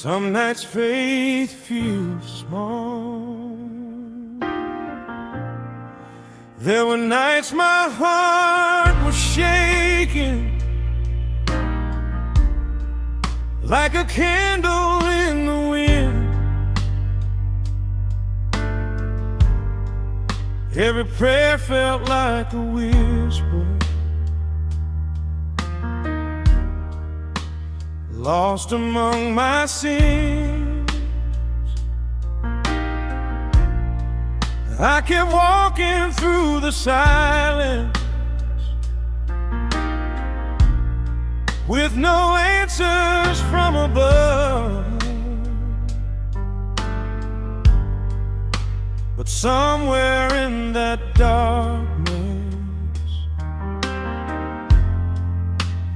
Some nights faith feels small. There were nights my heart was shaking, like a candle in the wind. Every prayer felt like a whisper, lost among my sins. I kept walking through the silence with no answers from above. But somewhere in that darkness,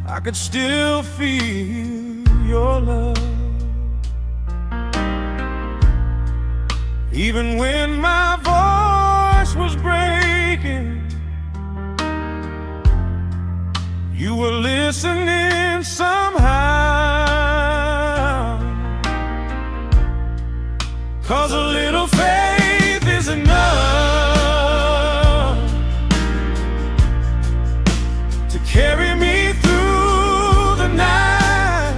I could still feel your love. Even when my voice was breaking, you were listening somehow. 'Cause a little faith is enough to carry me through the night.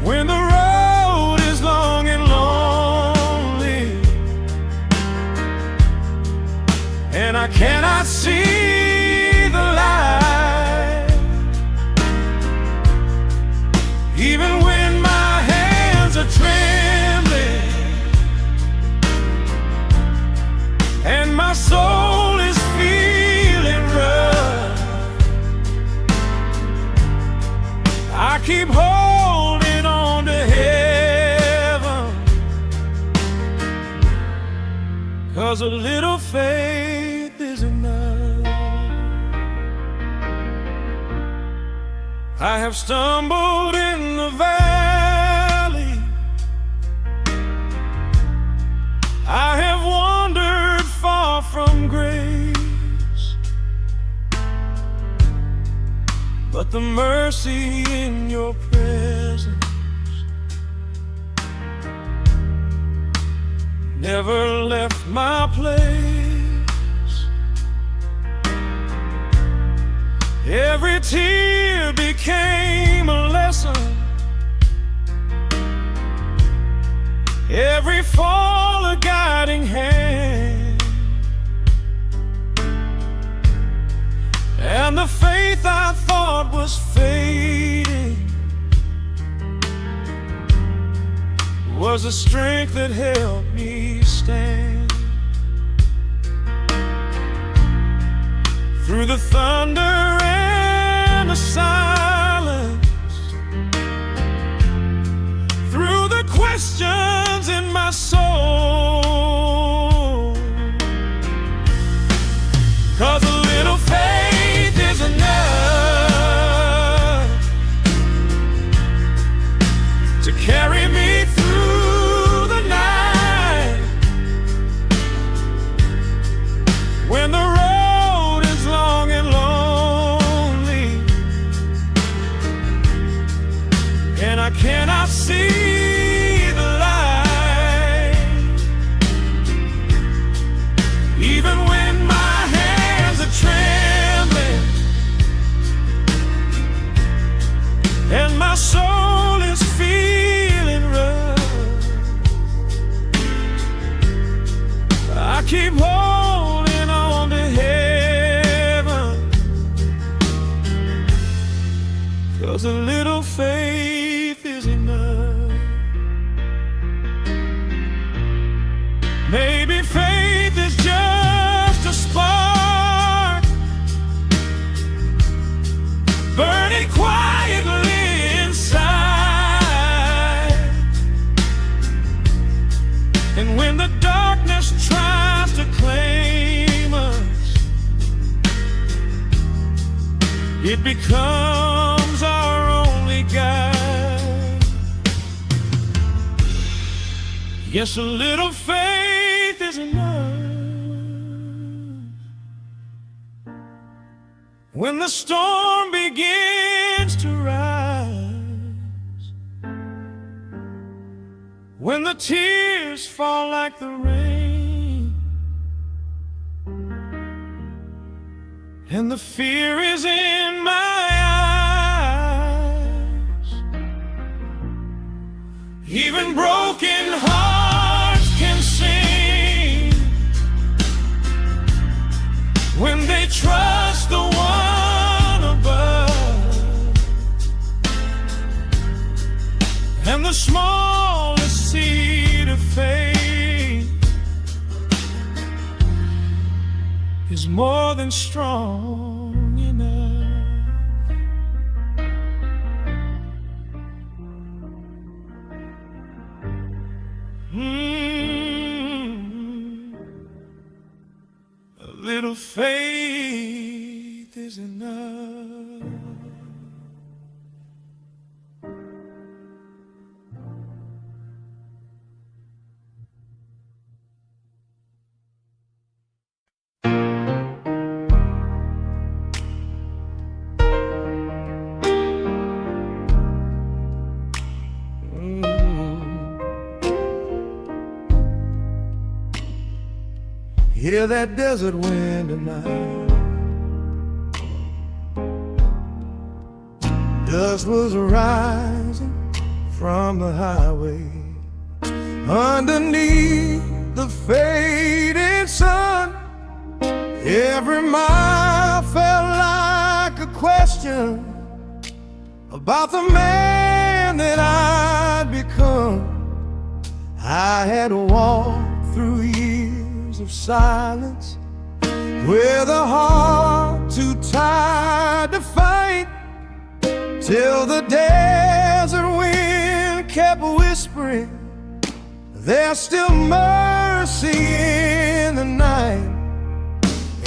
When the road is long and lonely and I cannot see the light, even when my hands are trembling and my soul is feeling rough, I keep holding on to heaven. 'Cause a little faith is enough. I have stumbled in the valley, I have wandered far from grace, but the mercy in your presence never left my place. Every tear became a lesson, every fall a guiding hand, and the faith I thought was fading was the strength that helped me stand. Through the thunder and the silence, through the questions in my soul, 'cause a little faith is enough to carry me through the night. When the road is long and lonely and I cannot see the light, even when my hands are trembling and my soul is feeling rough, I keep holding on to heaven. 'Cause a little faith is enough. Maybe faith is just a spark burning quietly inside, and when the darkness tries to claim us, it becomes our only guide. Yes, a little faith is enough when the storm begins to rise. when the tears fall like the rain, and the fear is in my eyes. Even broken hearts can sing when they trust the one above, and the smallest seed of faith is more than strong enough. A little faith is enough. Hear that desert wind tonight. Dust was rising from the highway. Underneath the fading sun, every mile felt like a question about the man that I'd become. I had walked through years of silence with a heart too tired to fight, till the desert wind kept whispering, there's still mercy in the night.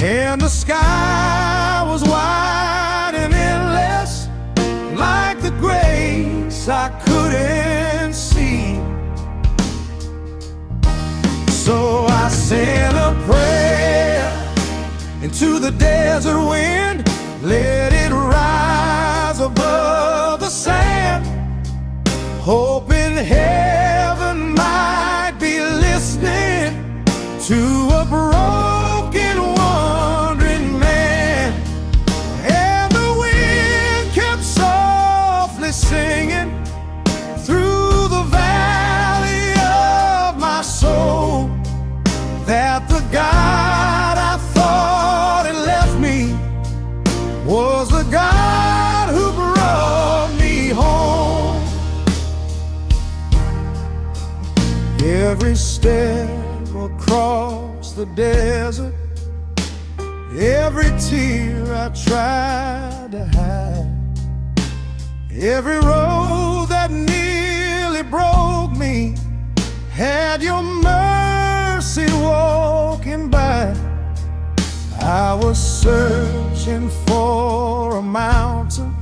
And the sky was wide and endless, like the grace I couldn't see. So I sent a prayer into the desert wind, let it rise above the sand, hoping heaven might be listening to a broken, wandering man. And the wind kept softly singing through the valley of my soul, that the God I thought had left me was the God who brought me home. Every step across the desert, every tear I tried to hide, every road that nearly broke me, had your mercy walking by. I was searching for a mountain,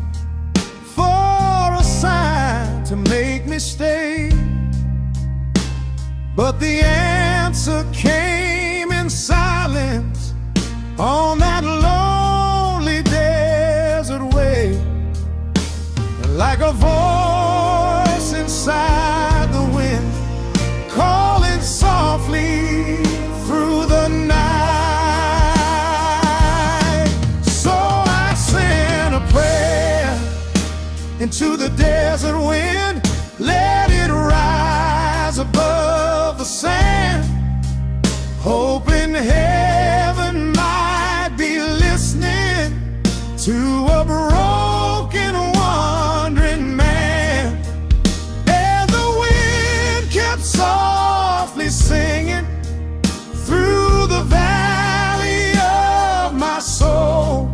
for a sign to make me stay, but the answer came in silence on that lonely desert way, like a voice inside the wind, calling softly through the night. So I sent a prayer into the desert wind, let it rise above the sand, hoping heaven might be listening to a broken, wandering man. And the wind kept softly singing through the valley of my soul,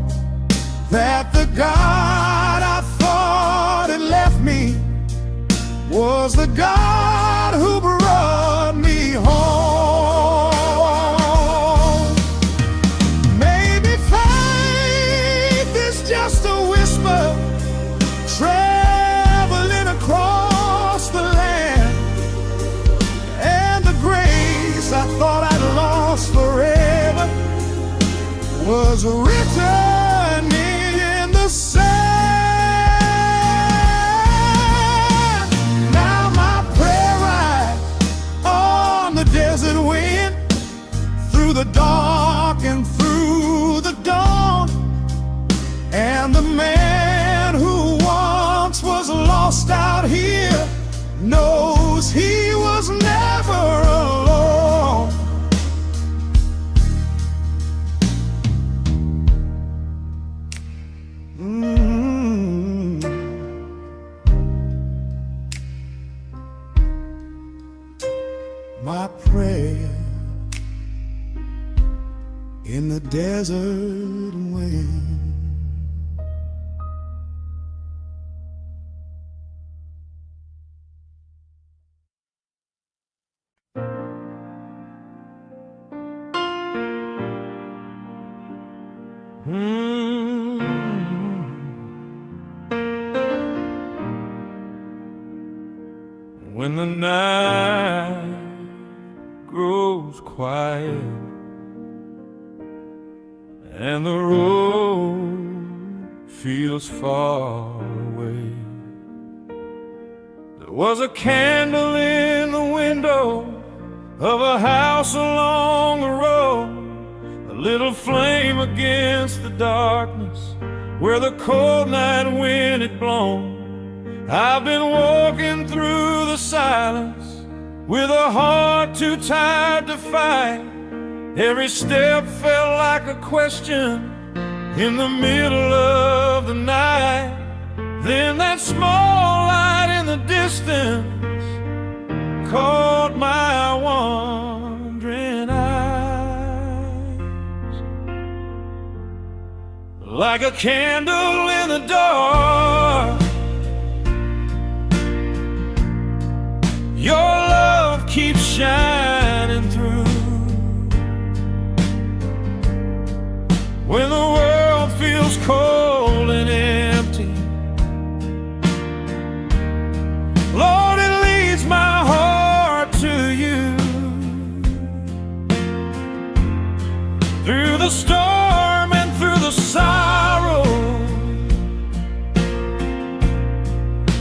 that the God I thought had left me was the God who brought me home. Maybe faith is just a whisper traveling across the land, and the grace I thought I'd lost forever was written in the sand. Now my prayer my prayer in the desert wind. When the night grows quiet and the road feels far away, there was a candle in the window of a house along the road, a little flame against the darkness where the cold night wind had blown. I've been walking through the silence with a heart too tired to fight. Every step felt like a question in the middle of the night. Then that small light in the distance caught my wandering eyes. Like a candle in the dark, your love keeps shining through. When the world feels cold and empty, Lord, it leads my heart to you. Through the storm and through the sorrow,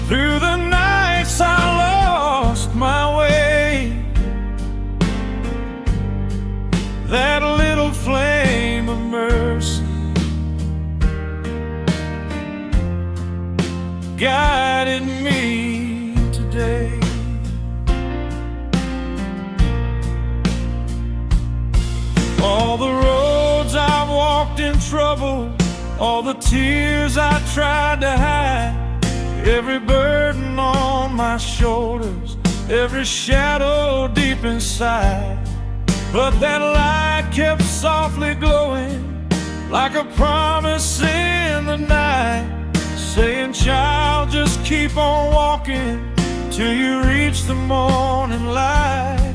through the nights I lost my way, that little flame of mercy guided me today. All the roads I've walked in trouble, all the tears I tried to hide, every burden on my shoulders, every shadow deep inside. But that light kept softly glowing like a promise in the night, saying, child, just keep on walking till you reach the morning light.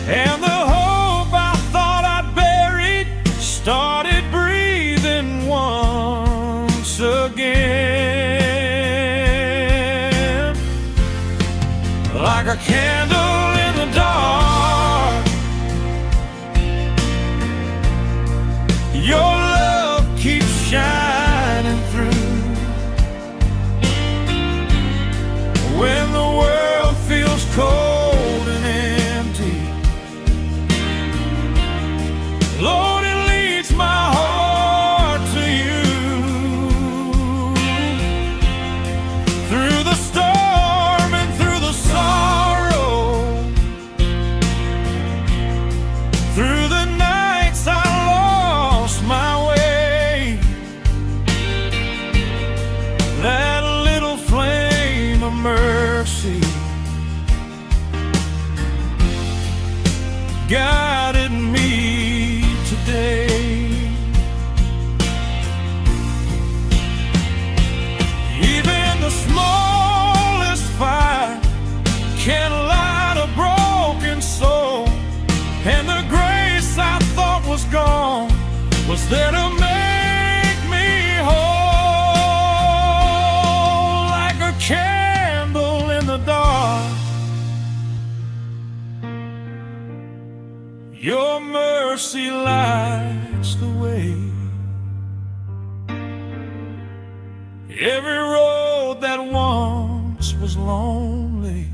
And the hope I thought I'd buried started breathing once again. Like a candle in the dark, your love keeps shining through. When the world feels cold and empty, Lord, it leads my heart to you. Through the storm and through the sorrow, through the nights I lost my way, that little flame of mercy guided me today. Even the smallest fire can light a broken soul, and the grace I thought was gone was there to make me whole. Like a candle in the dark, your mercy lights the way. Every road that once was lonely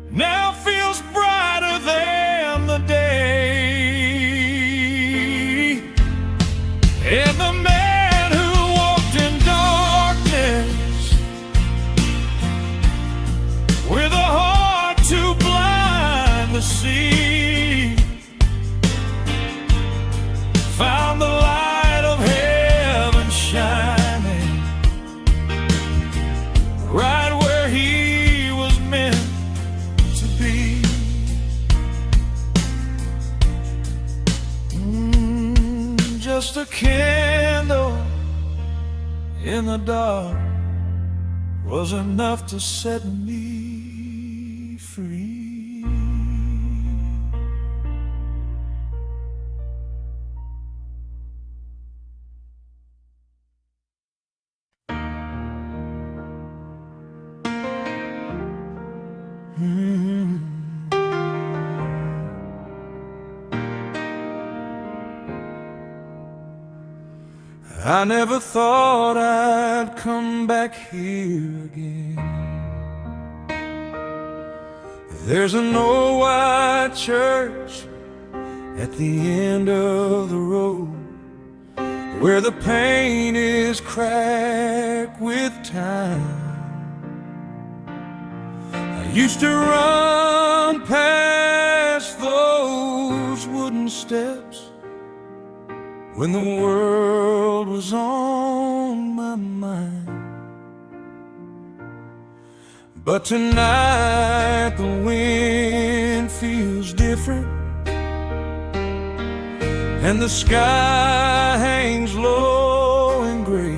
now feels brighter than the day. And the man who walked in darkness with a heart too blind to see found the light of heaven shining right where he was meant to the dark was enough to set me free. I never thought I'd come back here again. There's an old white church at the end of the road, where the paint is cracked with time. I used to run past those wooden steps when the world was on my mind. But tonight the wind feels different, and the sky hangs low and gray.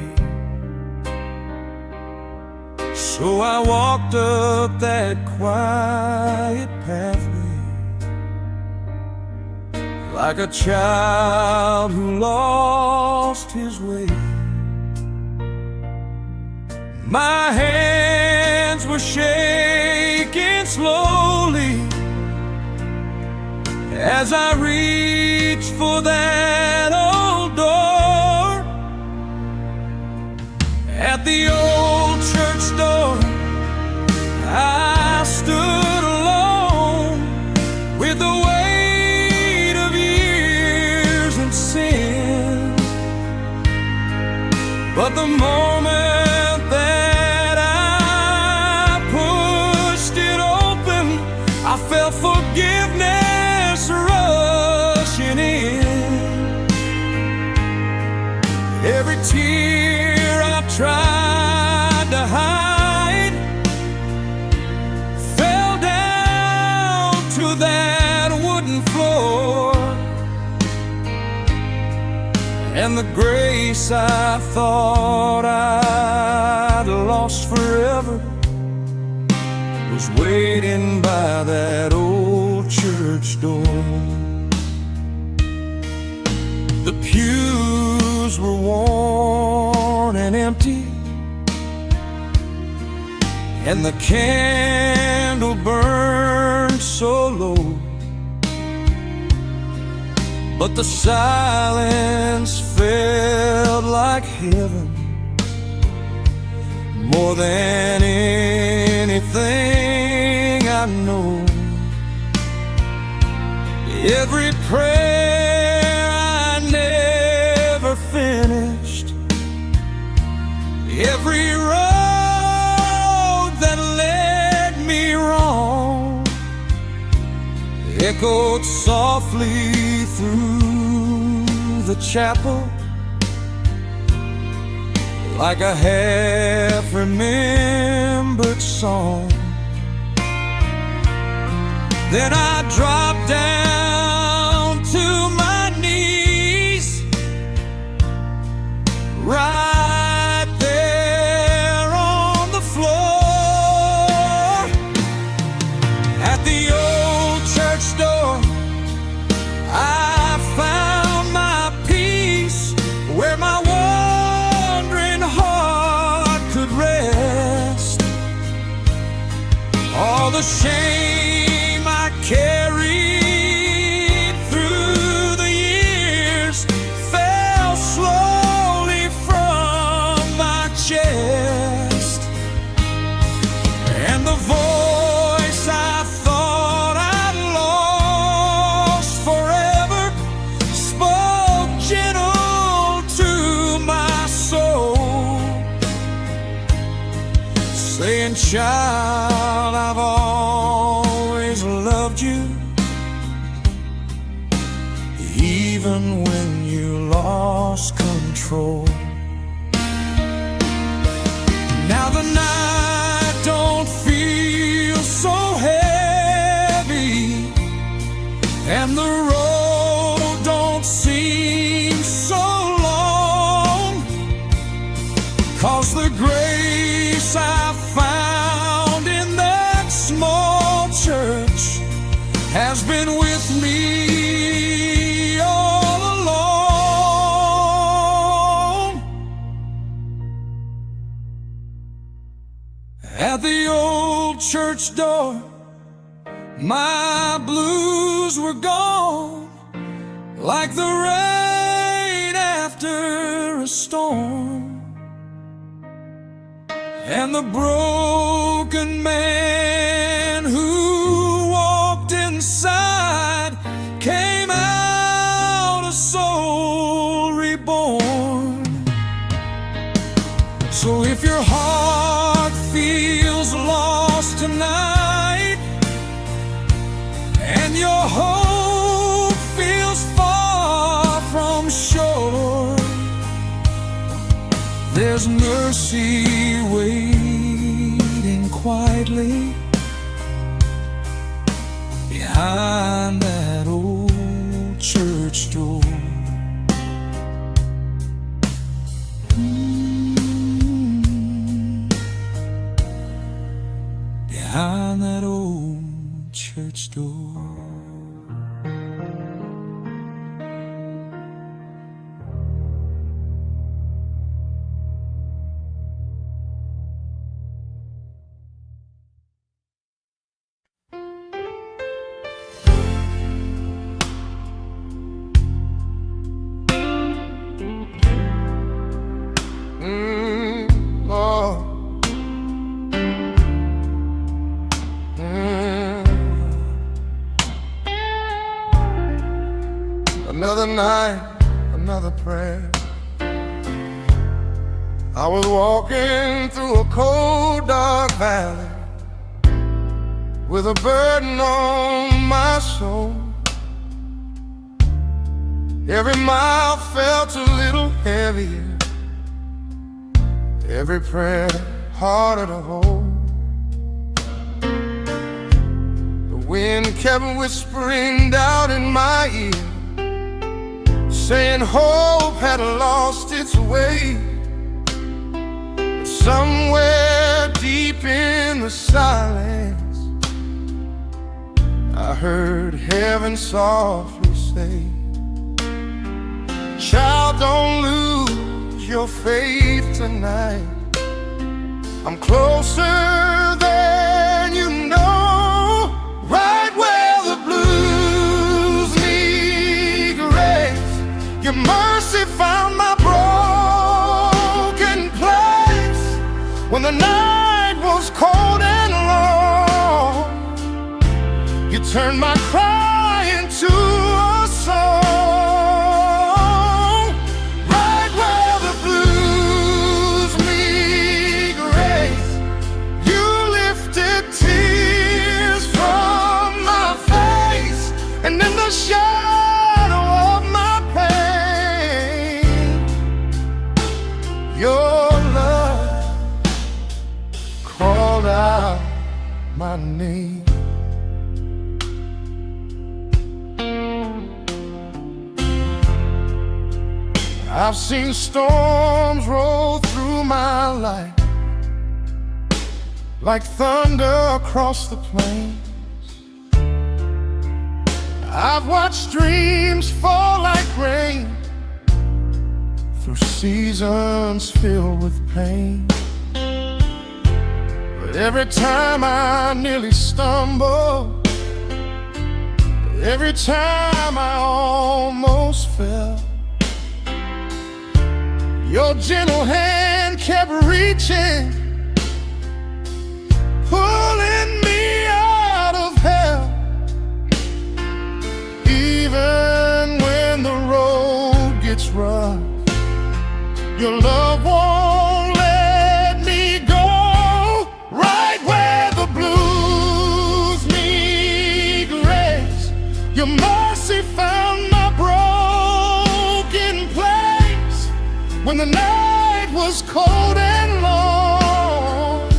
So I walked up that quiet pathway, like a child who lost his way. My hands were shaking slowly as I reached for that old door. At the old church door, I stood alone with the weight of years and sin. But the moment that I pushed it open, I felt forgiveness rushing in. Every tear I tried to hide fell down to that wooden floor, and the grace I thought I'd lost forever was waiting by that old church door. The pews were worn and empty, and the candle burned so low. But the silence felt like heaven, more than anything I know. Every prayer I never finished, every road that led me wrong, echoed softly through the chapel like a half-remembered song. Then I dropped down to my knees, right there on the floor. At the old church door, I found my peace, where my wandering heart could rest. All the shame I carried through the years fell slowly from my chest, and the voice I thought I'd lost forever spoke gentle to my soul, saying, "Child, I've always loved you, even when you lost control." Now the night don't feel so heavy, and the road don't seem so long, 'cause small church has been with me all along. At the old church door, my blues were gone, like the rain after a storm. And the broken man who walked inside came out a soul reborn. So if your heart feels lost tonight, and your hope feels far from shore, there's mercy waiting quietly behind that old church door. Behind that old church door. Lord. Another night, another prayer. I was walking through a cold, dark valley with a burden on my soul. Every mile felt a little heavier, every prayer harder to hold. The wind kept whispering down in my ear, saying hope had lost its way. But somewhere deep in the silence, I heard heaven softly say, child, don't lose your faith tonight. I'm closer than you know. Right where the blues meet grace, your mercy found my broken place. When the night was cold and long, you turned my cry into a song. Right where the blues meet grace, you lifted tears from my face, and in the shadow of my pain, your love called out my name. I've seen storms roll through my life like thunder across the plains. I've watched dreams fall like rain through seasons filled with pain. But every time I nearly stumble, every time I almost fell, your gentle hand kept reaching, pulling me out of hell. Even when the road gets rough, your love won't let me go. Right where the blues meet grace, your mercy found my broken place. When the night was cold and long,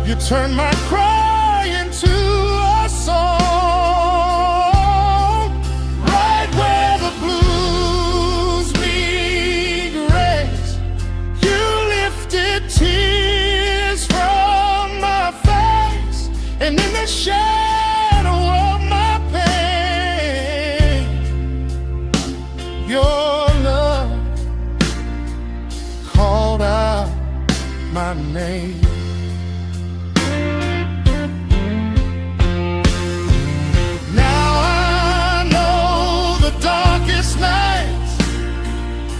you turned my cry into a song. Right where the blues meet grace, you lifted tears from my face, and every shadow of my pain. Your love called out my name. Now I know the darkest nights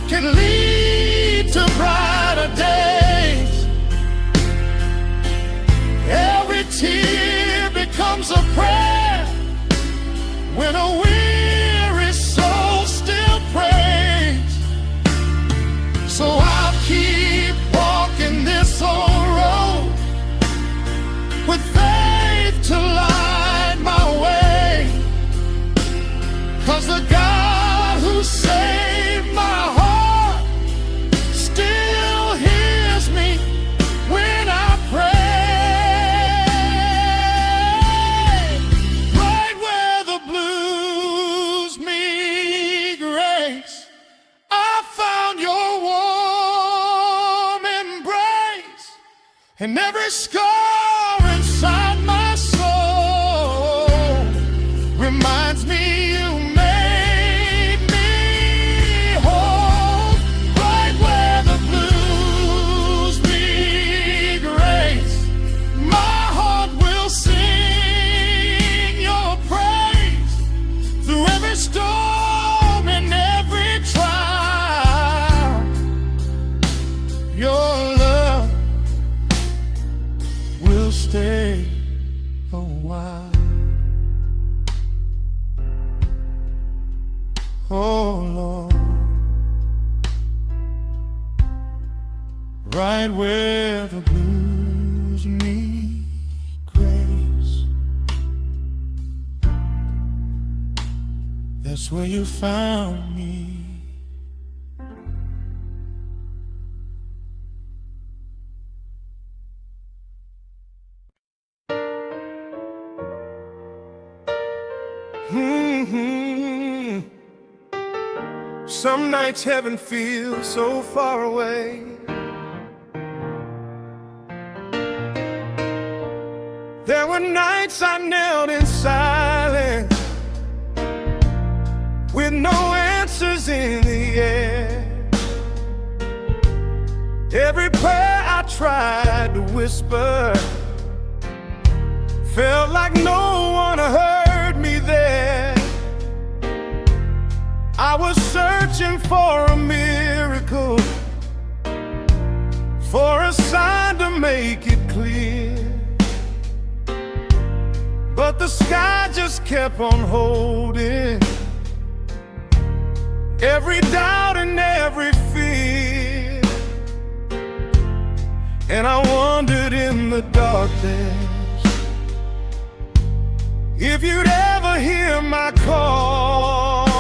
can lead to brighter days. Every tear becomes a prayer when a weary soul still prays. So I'll keep walking this old road with faith to light my way, 'cause the God who saved my heart still hears me when I pray. Right where the blues meet grace, I found your warm embrace, and every scar inside my soul reminds me you made me whole. Right where the blues meet grace, my heart will sing your praise. Through every storm and every trial, your love will stay a while. Oh Lord, right where the blues meet grace, that's where you found me. Some nights heaven feels so far away. There were nights I knelt in silence with no answers in the air. Every prayer I tried to whisper felt like no one heard me there. I was searching for a miracle, for a sign to make it clear, but the sky just kept on holding every doubt and every fear. And I wondered in the darkness if you'd ever hear my call.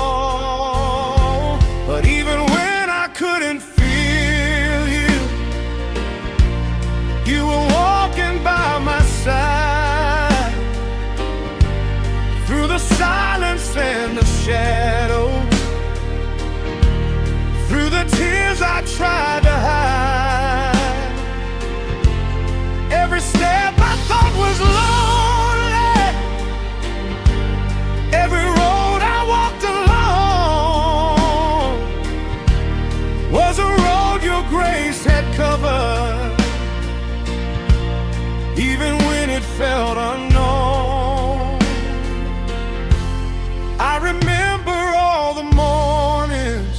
But even when I couldn't feel you, you were walking by my side. Through the silence and the shadows, through the tears I tried to hide, every step I thought was lonely, every road I walked alone was a road your grace had covered, even when it felt unknown. I remember all the mornings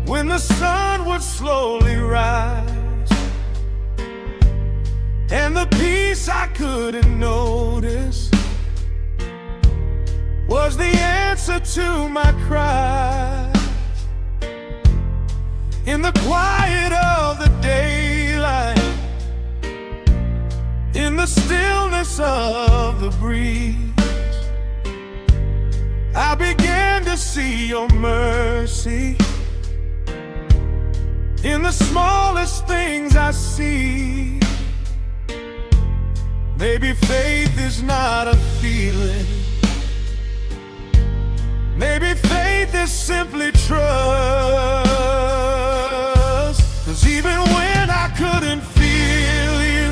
when the sun would slowly rise, and the peace I couldn't notice was the answer to my cries. In the quiet of the daylight, in the stillness of the breeze, I began to see your mercy. In the smallest things I see, maybe faith is not a feeling, maybe faith is simply trust. 'Cause even when I couldn't feel you,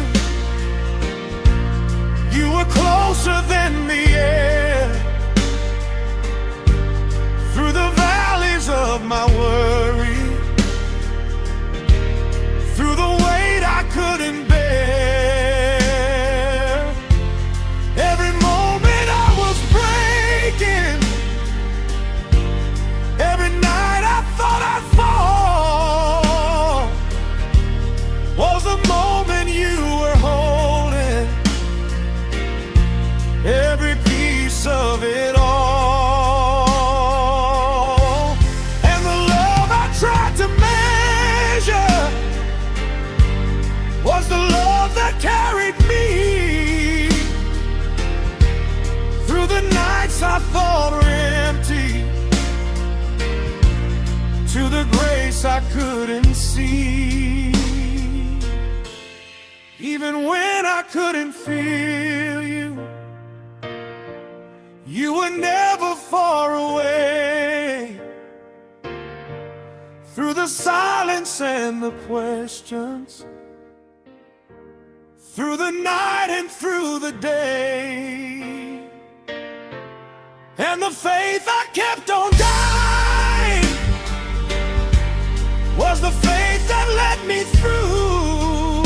couldn't see, even when I couldn't feel you, you were never far away. Through the silence and the questions, through the night and through the day, and the faith I kept on dying was the faith that led me through.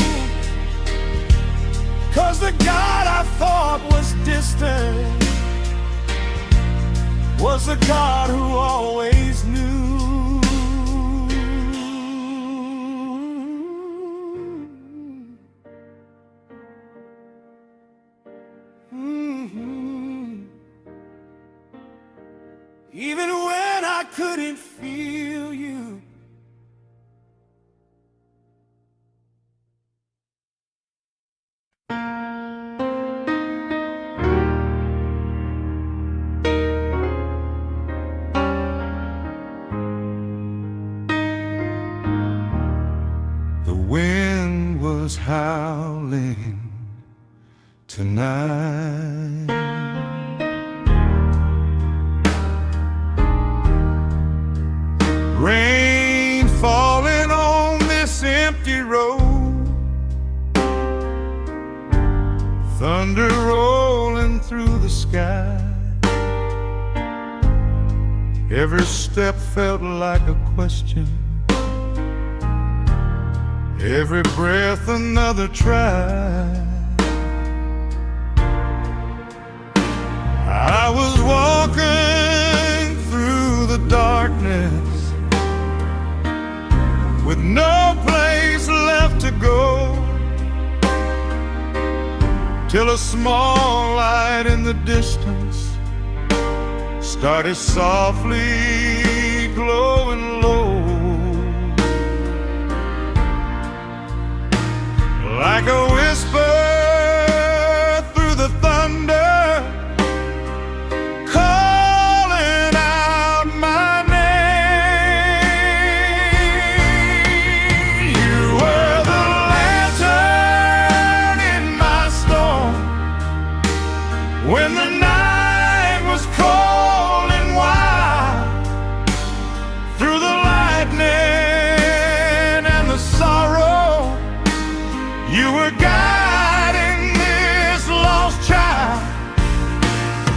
'Cause the God I thought was distant was the God who always knew. Even when I couldn't feel you. The wind was howling tonight. Rain falling on this empty road, thunder rolling through the sky. Every step felt like a question, every breath another try. I was walking through the darkness with no place left to go, till a small light in the distance started softly glowing low, like a whisper through the thunder, calling out my name. You were the lantern in my storm, when the night was cold and wild. Through the lightning and the sorrow, you were guiding this lost child.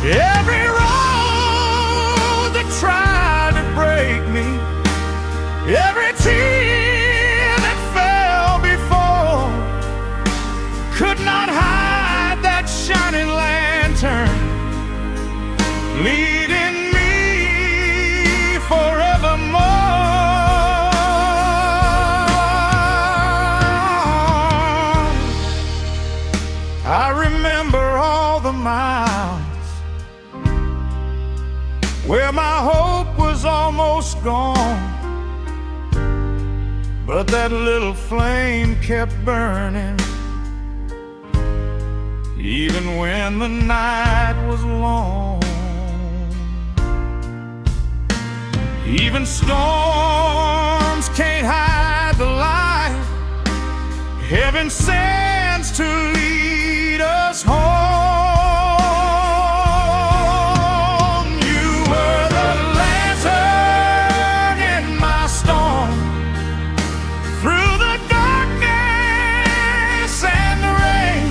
Every road that tried to break me, every tear that fell before, could not hide that shining lantern, leading me forevermore. I remember all the miles where my hope was almost gone, but that little flame kept burning, even when the night was long. Even storms can't hide the light heaven sends to lead us home. You were the lantern in my storm, through the darkness and the rain,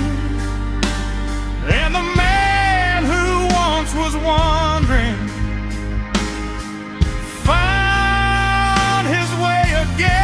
and the man who once was wandering found his way again.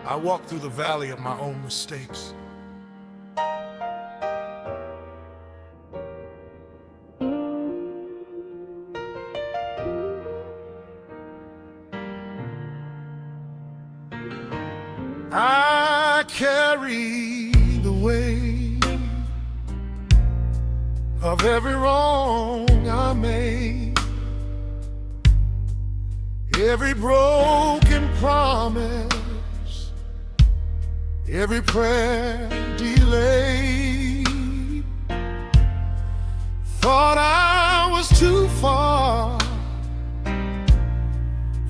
I walk through the valley of my own mistakes. I carry the weight of every wrong I made, every broken promise, every prayer delayed. Thought I was too far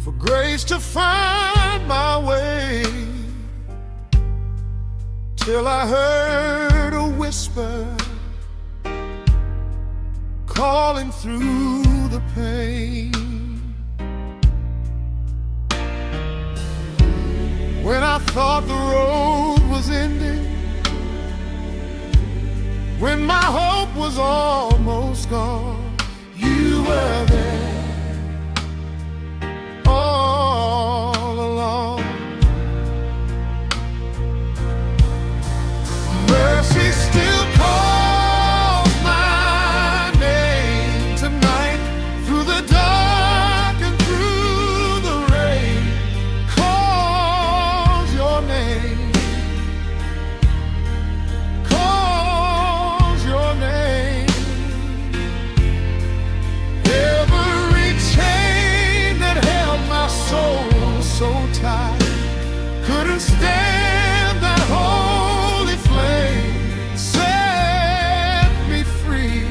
for grace to find my way, till I heard a whisper calling through the pain. When I thought the road was ending, when my hope was almost gone, you were there all along. Mercy still calls my name tonight, through the dark and through the rain. Calls your name, calls your name. Every chain that held my soul so tight couldn't stand that holy flame. Set me free,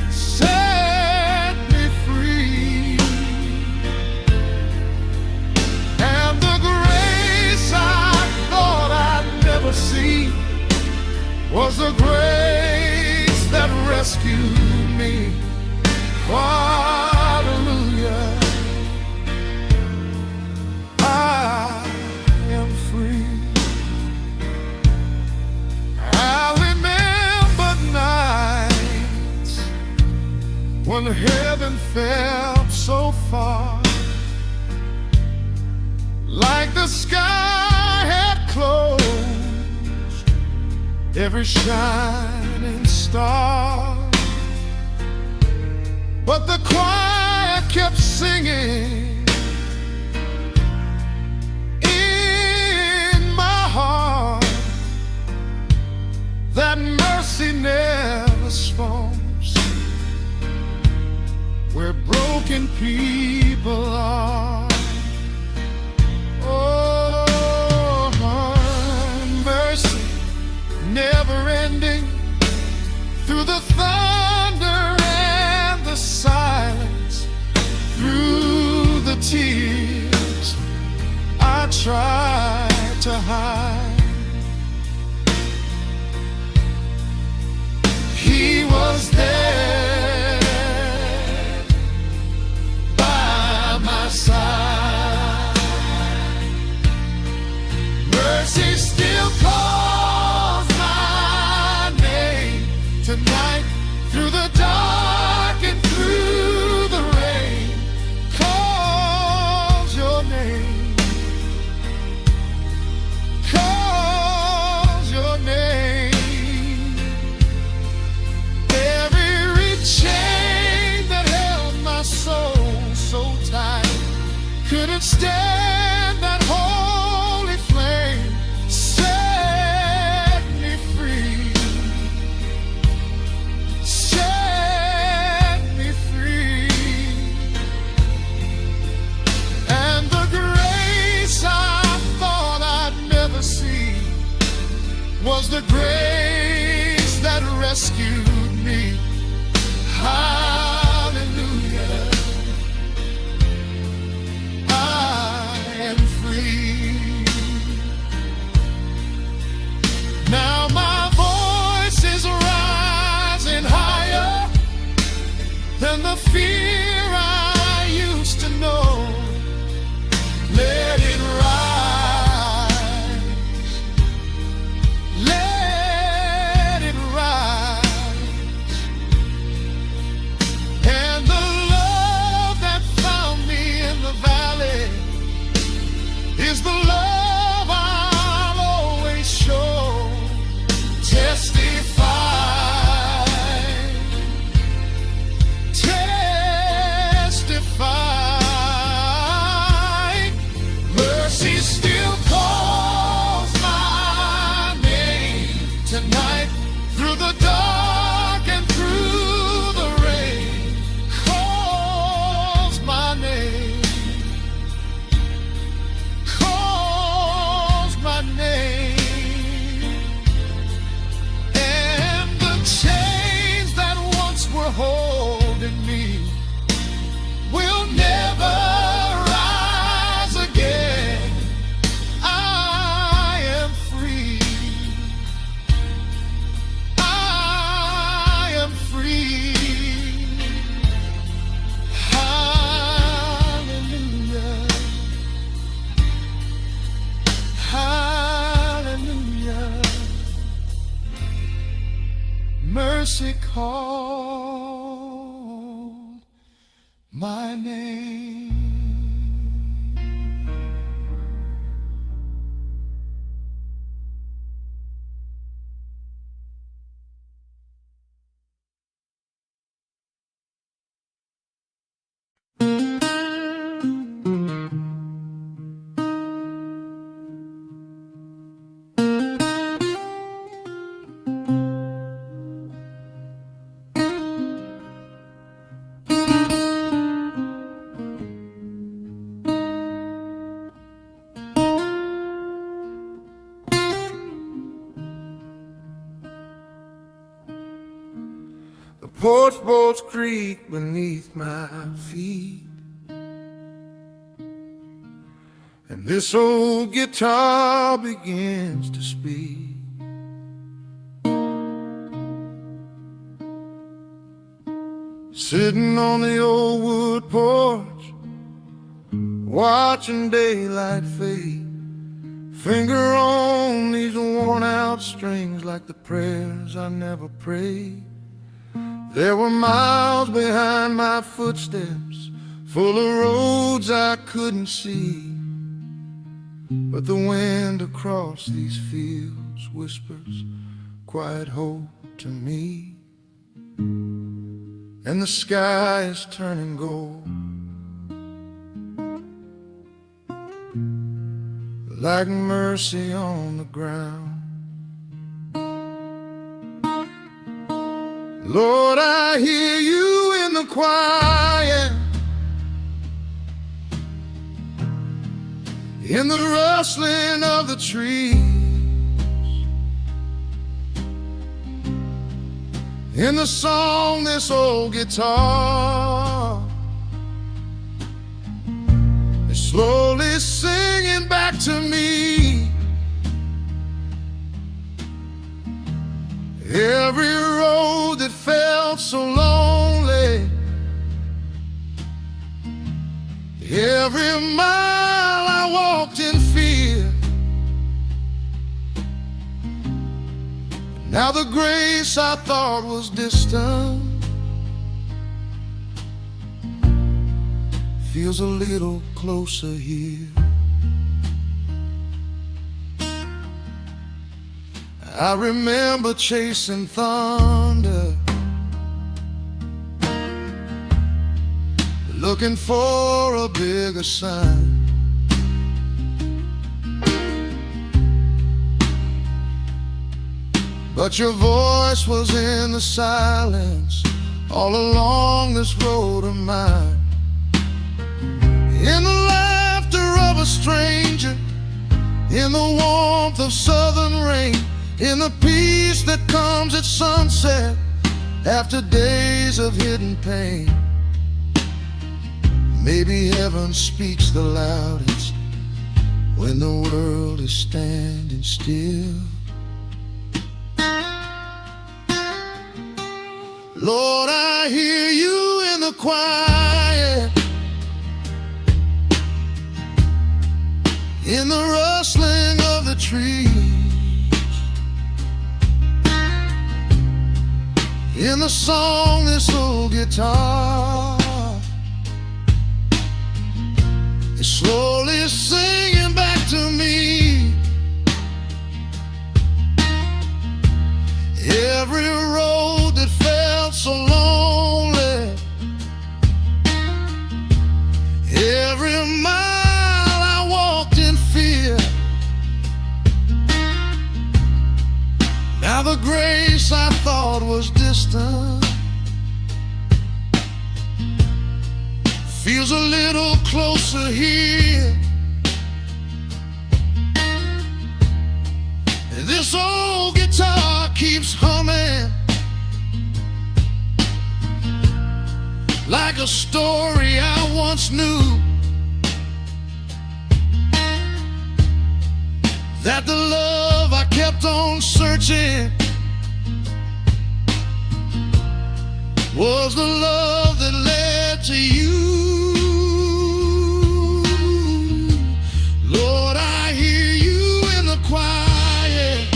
set me free. And the grace I thought I'd never see was the grace that rescued me. Hallelujah, I am free. I remember nights when heaven felt so far, like the sky had closed every shining star. But the choir kept singing in my heart that mercy never storms where broken people are. Oh, mercy never ending, through the thunder and the silence, through the tears I tried to hide. He was there by my side. Mercy still calls my name tonight, through the dark and through the rain. Calls your name, calls your name. Every chain that held my soul so tight couldn't stand that holy flame. Set me free, set me free. And the grace I thought I'd never see was the grace that rescued me. Hallelujah, I am free. Now my voice is rising higher than the fear I used to know. Let it rise, let it rise. And the love that found me in the valley called my name. The porch boats creak beneath my feet, and this old guitar begins to speak. Sitting on the old wood porch, watching daylight fade, finger on these worn out strings like the prayers I never prayed. There were miles behind my footsteps, full of roads I couldn't see, but the wind across these fields whispers quiet hope to me. And the sky is turning gold, like mercy on the ground. Lord, I hear you in the quiet, in the rustling of the trees, in the song this old guitar is slowly singing back to me. Every road that felt so lonely, every mile I walked in fear, now the grace I thought was distant feels a little closer here. I remember chasing thunder, looking for a bigger sign. But your voice was in the silence all along this road of mine. In the laughter of a stranger, in the warmth of southern rain, in the peace that comes at sunset after days of hidden pain. Maybe heaven speaks the loudest when the world is standing still. Lord, I hear you in the quiet, in the rustling of the trees, in the song this old guitar is slowly singing back to me. Every road that felt so lonely, every mile I walked in fear, now the grace I thought was distant feels a little closer here. This old guitar keeps humming like a story I once knew, that the love I kept on searching was the love that led to you. Lord, I hear you in the quiet,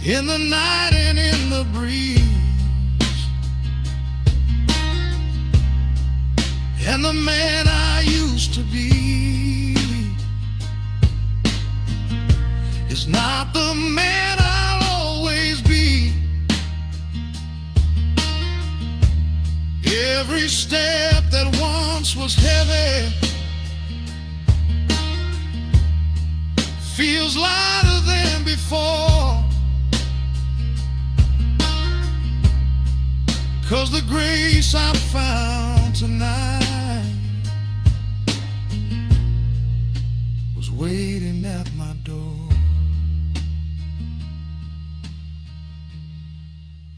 in in the night and in the breeze, and the man I used to be is not the man I'll always be. Every step that once was heavy feels lighter than before, 'cause the grace I found tonight was waiting at my door.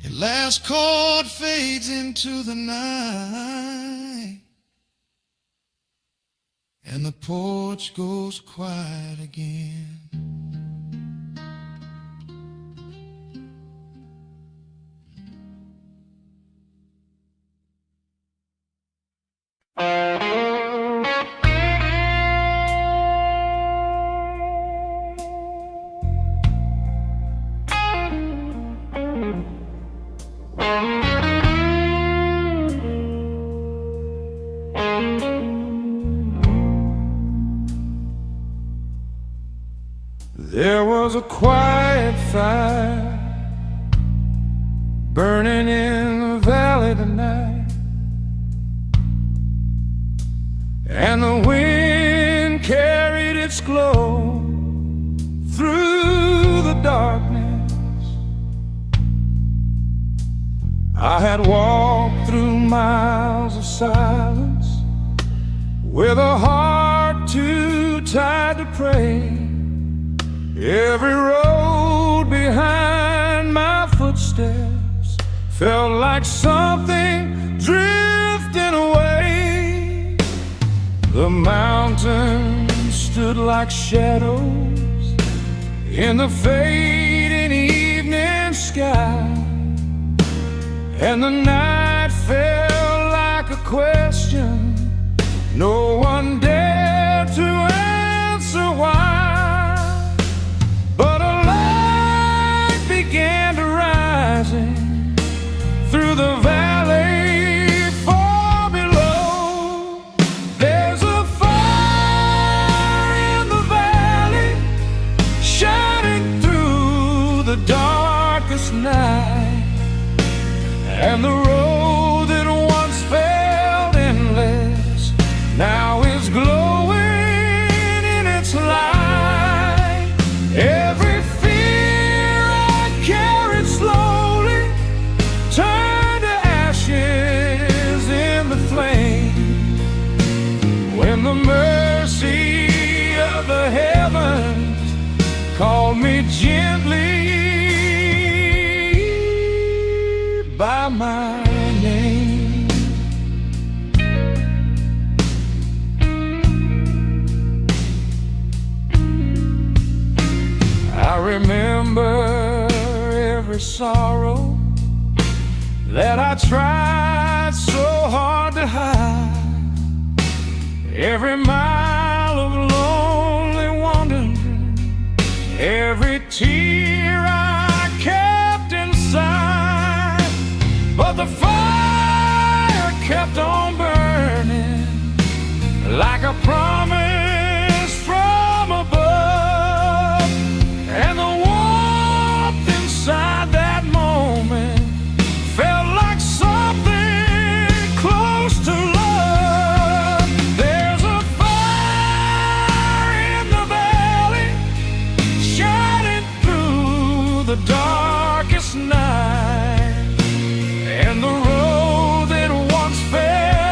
And last chord fades into the night, and the porch goes quiet again. There was a quiet fire burning in the valley tonight, and the wind carried its glow through the darkness. I had walked through miles of silence with a heart too tired to pray. Every road behind my footsteps felt like something drifting away. The mountains stood like shadows in the fading evening sky, and the night felt like a question no one dared to answer why. Through the valley far below, there's a fire in the valley shining through the darkest night, and the road that once felt endless now is glowing in its light. Every fear I carried slowly turned to ashes in the flame, when the mercy of the heavens called me gently by my name. I remember every sorrow that I tried so hard to hide, every mile of lonely wandering, every tear I kept inside. But the fire kept on burning like a promise from above, and the warmth inside that moment felt like something close to love. There's a fire in the valley shining through the darkest night, and the road that once felt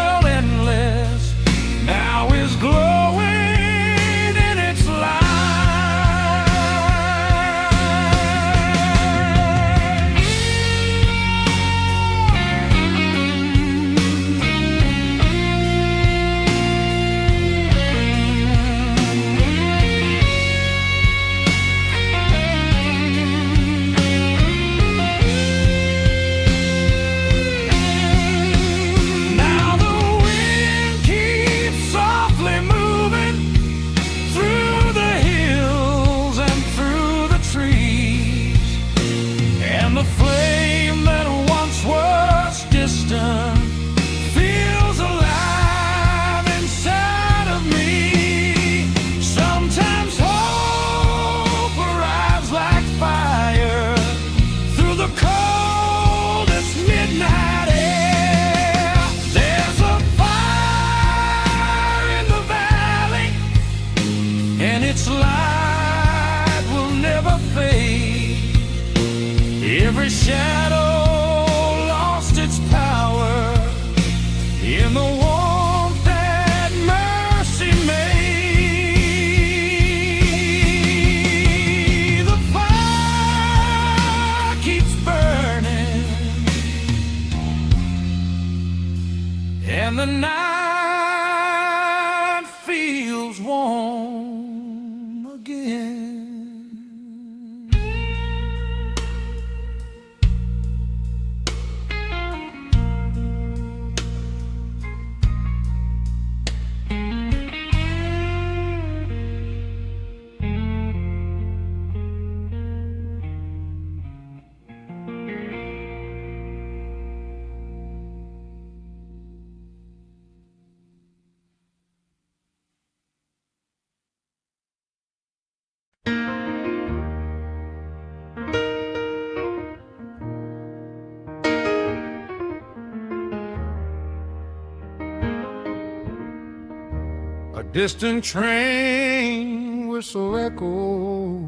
A distant train whistle echo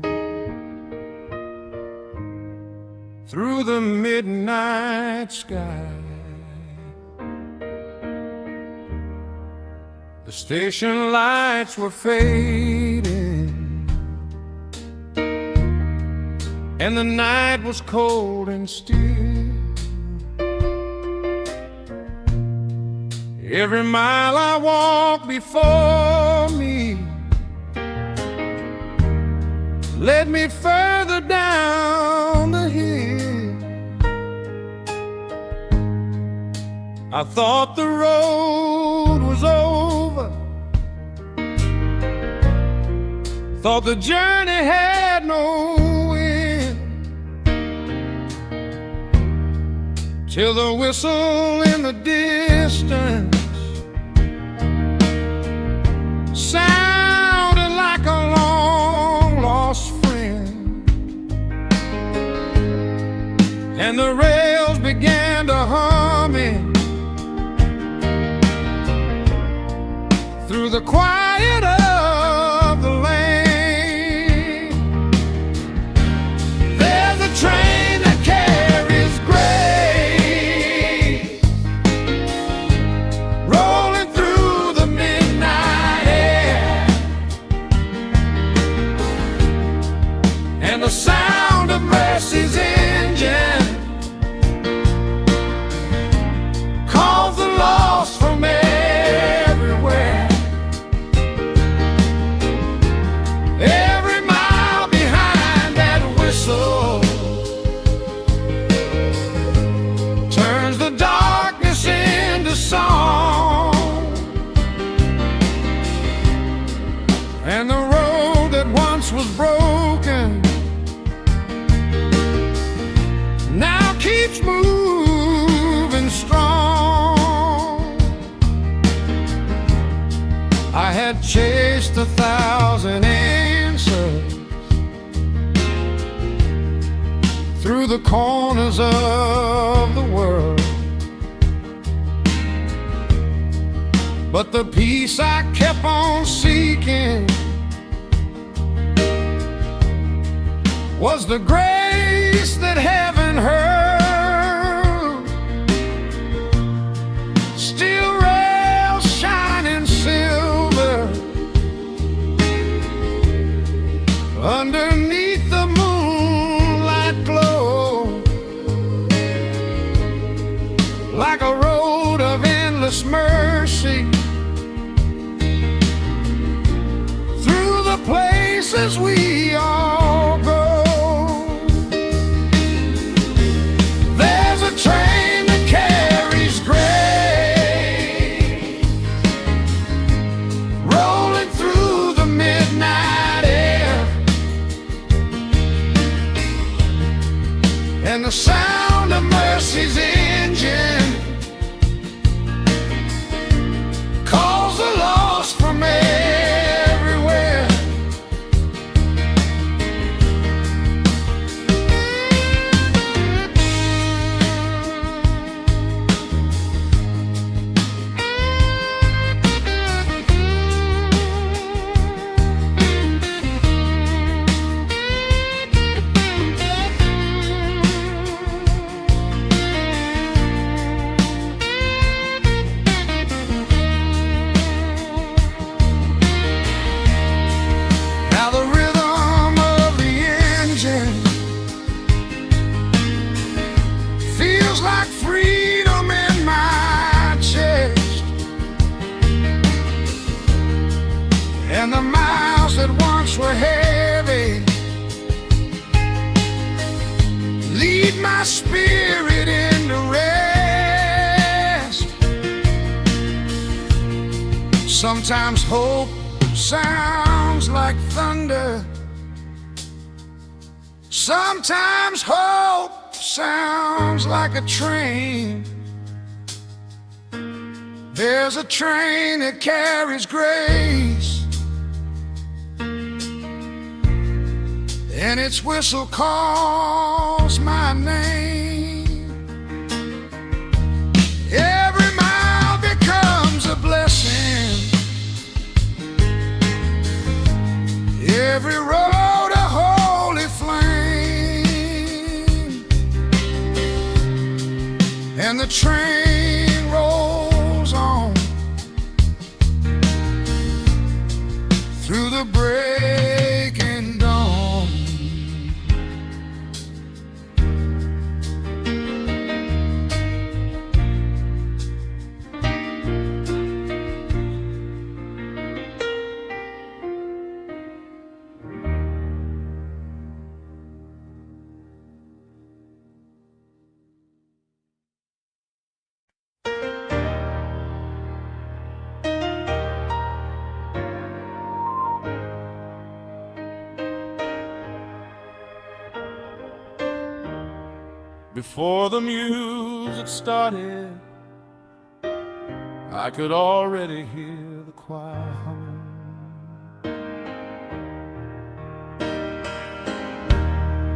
through the midnight sky. The station lights were fading, and the night was cold and still. Every mile I walked before me led me further down the hill. I thought the road was over, thought the journey had no end, till the whistle in the distance sounded like a long-lost friend, and the rails began to humming through the quiet of the lane. There's a train that carries grace, rolling through the midnight air, and the sound of mercy's engine calls the lost from everywhere. Every mile behind that whistle turns the darkness into song, and the road that once was broken now keeps moving strong. I had chased 1,000 answers through the corners of the world, but the peace I kept on seeking was the grace that heaven hurled. Steel rails shining silver underneath the moonlight glow, like a road of endless mercy through the places we all go. There's a train that carries grace, rolling through the midnight air, and the sound of mercy's engine calls the lost from everywhere. Now the rhythm of the engine feels like freedom in my chest, and the miles that once were heavy lead my spirit into rest. Sometimes hope sounds like thunder, sometimes hope sounds like a train. There's a train that carries grace, and its whistle calls my name. Every mile becomes a blessing through the breaking dawn. Before the music started, I could already hear the choir humming.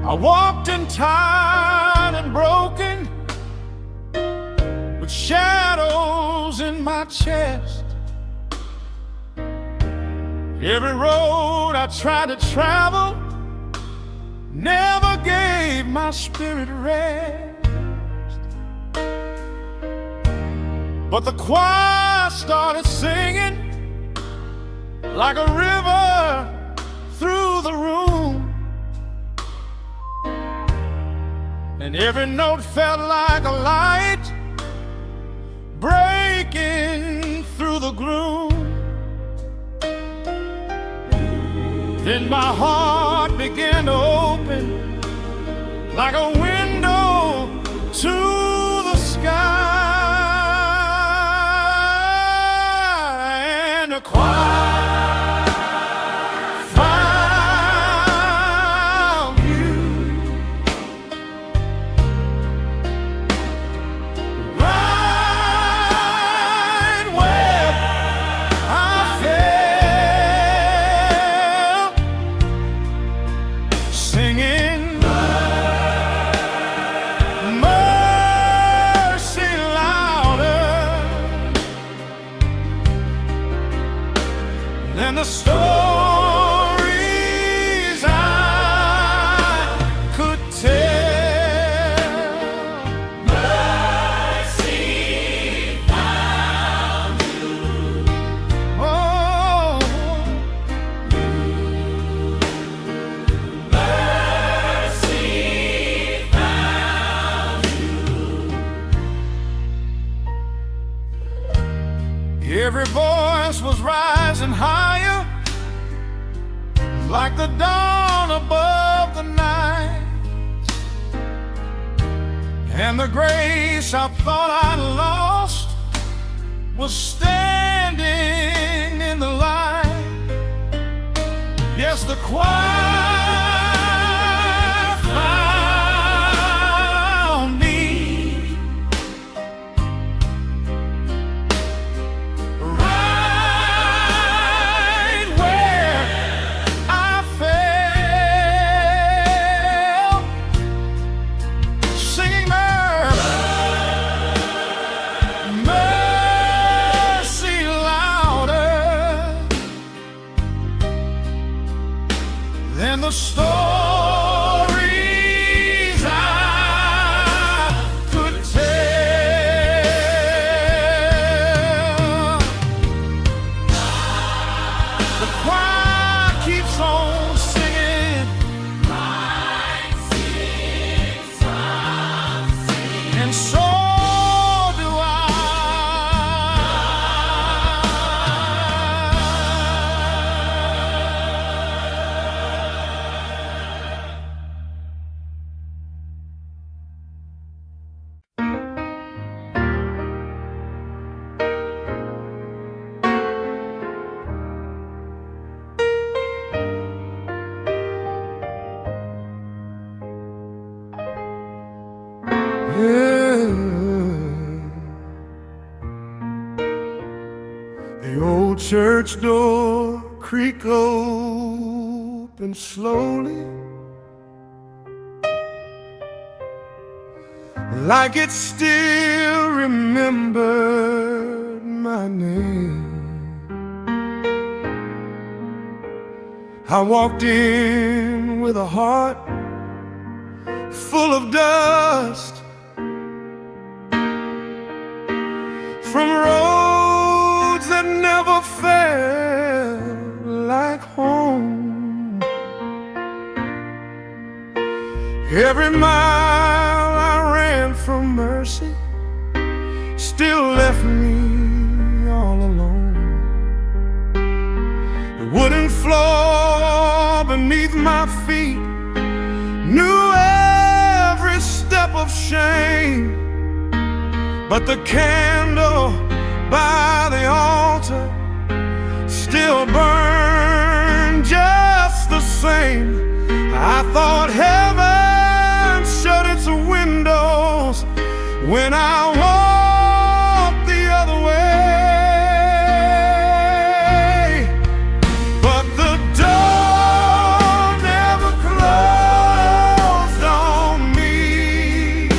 I walked in tired and broken, with shadows in my chest. Every road I tried to travel never gave my spirit rest. But the choir started singing like a river through the room, and every note felt like a light breaking through the gloom. Then my heart began to open like a window to the sky, and the choir found you right where I fell, singing mercy louder than the stories I could tell. Mercy found you. Oh, mercy found you. Every voice was rising higher, like the dawn above the night, and the grace I thought I'd lost was standing in the light. Yes, the choir found me right where I fell, singing mercy louder than the stories I could tell. The choir keeps on singing, and so do I. The old church door creaked open slowly, like it still remembered my name. I walked in with a heart full of dust from roads that never felt like Every mile I ran from mercy still left me all alone. The wooden floor beneath my feet knew every step of shame, but the candle by the altar still burned just the same. I thought heaven shut its windows when I walked the other way, but the door never closed on me.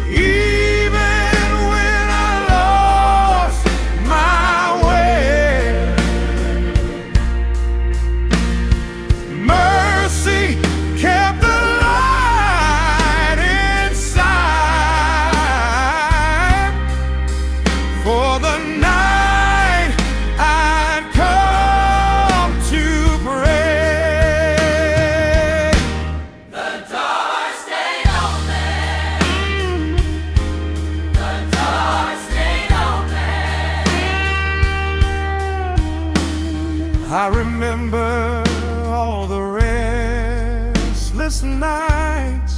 Even when I lost my way, mercy kept the light inside. For the night I'd come to pray. The door stayed open. The door stayed open. I remember all the restless nights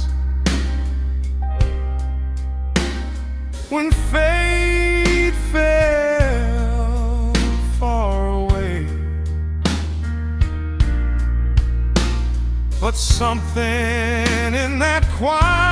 when fate fell far away, but something in that quiet